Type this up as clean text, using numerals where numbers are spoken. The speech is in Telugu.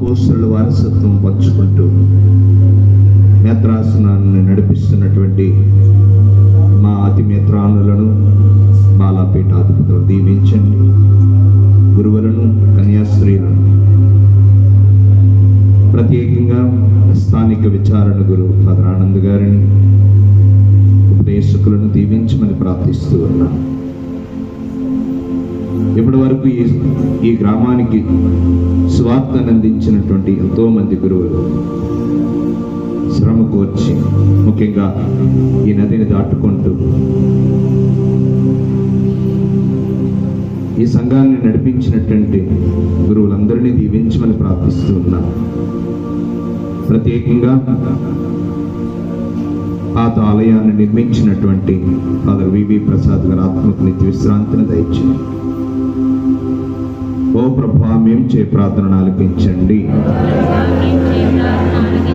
అపోస్తలుల వారసత్వం పంచుకుంటూ మేత్రాసనాన్ని నడిపిస్తున్నటువంటి మా అతి మేత్రానులను బాలాపీఠాధిపతులు దీవించండి. గురువులను, కన్యాస్త్రీలను, ప్రత్యేకంగా స్థానిక విచారణ గురువు ఫాదర్ ఆనంద్ గారిని, ఉపదేశకులను దీవించమని ప్రార్థిస్తూ ఉన్నాను. ఇప్పటి వరకు ఈ గ్రామానికి సువార్తను అందించినటువంటి ఎంతో మంది గురువులు శ్రమ కోర్చి, ముఖ్యంగా ఈ నదిని దాటుకుంటూ ఈ సంఘాన్ని నడిపించినటువంటి గురువులందరినీ దీవించమని ప్రార్థిస్తూ ఉన్నాను. ప్రత్యేకంగా పాత ఆలయాన్ని నిర్మించినటువంటి ఫాదర్ వివి ప్రసాద్ గారి ఆత్మకు నిత్య విశ్రాంతిని దయచేయండి. ఓ ప్రభువా, మేము చే ప్రార్థనను ఆలకించండి.